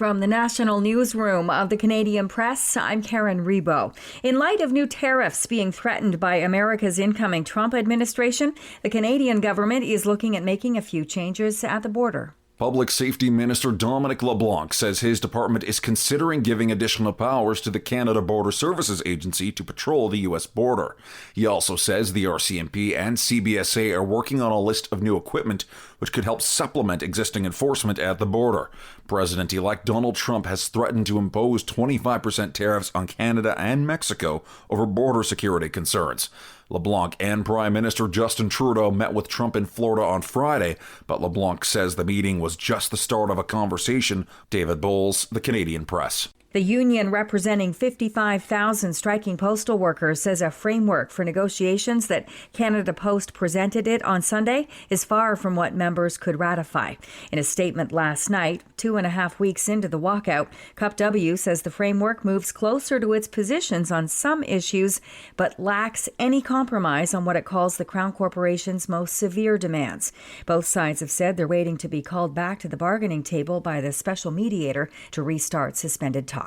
From the National Newsroom of the Canadian Press, I'm Karen Rebo. In light of new tariffs being threatened by America's incoming Trump administration, the Canadian government is looking at making a few changes at the border. Public Safety Minister Dominic LeBlanc says his department is considering giving additional powers to the Canada Border Services Agency to patrol the U.S. border. He also says the RCMP and CBSA are working on a list of new equipment which could help supplement existing enforcement at the border. President-elect Donald Trump has threatened to impose 25% tariffs on Canada and Mexico over border security concerns. LeBlanc and Prime Minister Justin Trudeau met with Trump in Florida on Friday, but LeBlanc says the meeting was just the start of a conversation. David Bowles, The Canadian Press. The union representing 55,000 striking postal workers says a framework for negotiations that Canada Post presented it on Sunday is far from what members could ratify. In a statement last night, 2.5 weeks into the walkout, Cup W says the framework moves closer to its positions on some issues, but lacks any compromise on what it calls the Crown Corporation's most severe demands. Both sides have said they're waiting to be called back to the bargaining table by the special mediator to restart suspended talks.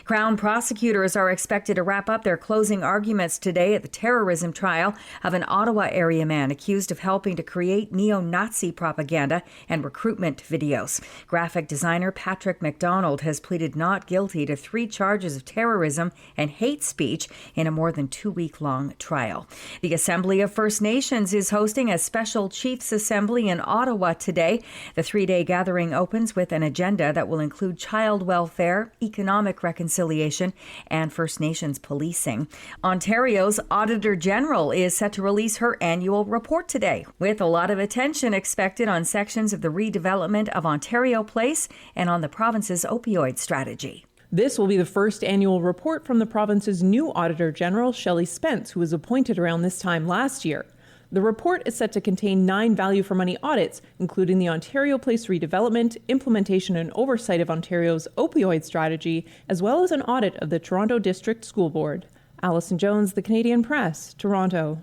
Crown prosecutors are expected to wrap up their closing arguments today at the terrorism trial of an Ottawa area man accused of helping to create neo-Nazi propaganda and recruitment videos. Graphic designer Patrick McDonald has pleaded not guilty to 3 charges of terrorism and hate speech in a more than 2-week-long trial. The Assembly of First Nations is hosting a special Chiefs Assembly in Ottawa today. The 3-day gathering opens with an agenda that will include child welfare, economic reconciliation, and First Nations policing. Ontario's Auditor General is set to release her annual report today, with a lot of attention expected on sections of the redevelopment of Ontario Place and on the province's opioid strategy. This will be the first annual report from the province's new Auditor General, Shelley Spence, who was appointed around this time last year. The report is set to contain 9 value-for-money audits, including the Ontario Place redevelopment, implementation and oversight of Ontario's opioid strategy, as well as an audit of the Toronto District School Board. Alison Jones, The Canadian Press, Toronto.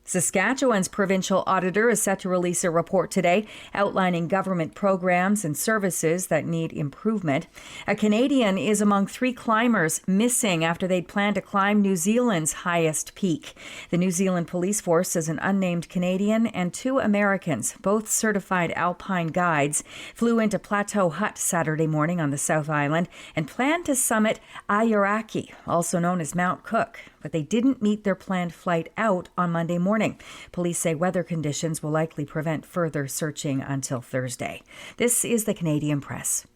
Saskatchewan's provincial auditor is set to release a report today outlining government programs and services that need improvement. A Canadian is among 3 climbers missing after they'd planned to climb New Zealand's highest peak. The New Zealand police force says an unnamed Canadian and 2 Americans, both certified alpine guides, flew into Plateau Hut Saturday morning on the South Island and planned to summit Aoraki, also known as Mount Cook, but they didn't meet their planned flight out on Monday morning. Police say weather conditions will likely prevent further searching until Thursday. This is the Canadian Press.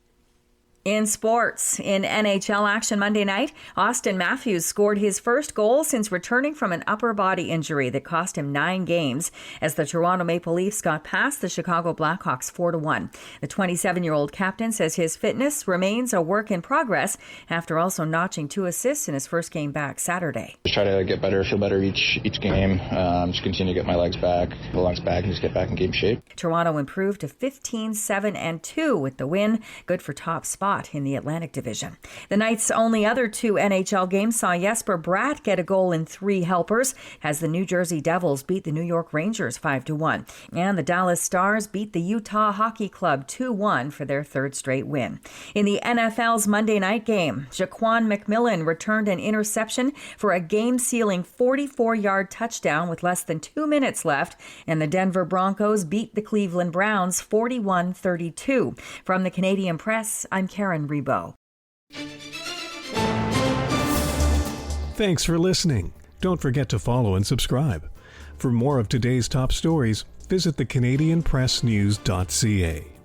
In sports, in NHL action Monday night, Austin Matthews scored his first goal since returning from an upper body injury that cost him 9 games as the Toronto Maple Leafs got past the Chicago Blackhawks 4-1. The 27-year-old captain says his fitness remains a work in progress after also notching 2 assists in his first game back Saturday. Just try to get better, feel better each game, just continue to get my legs back, the lungs back, and just get back in game shape. Toronto improved to 15-7-2 with the win, good for top spot in the Atlantic Division. The night's only other 2 NHL games saw Jesper Bratt get a goal in 3 helpers as the New Jersey Devils beat the New York Rangers 5-1. And the Dallas Stars beat the Utah Hockey Club 2-1 for their 3rd straight win. In the NFL's Monday night game, Jaquan McMillan returned an interception for a game-sealing 44-yard touchdown with less than 2 minutes left, and the Denver Broncos beat the Cleveland Browns 41-32. From the Canadian Press, I'm Karen Rebo. Thanks for listening. Don't forget to follow and subscribe. For more of today's top stories, visit thecanadianpressnews.ca.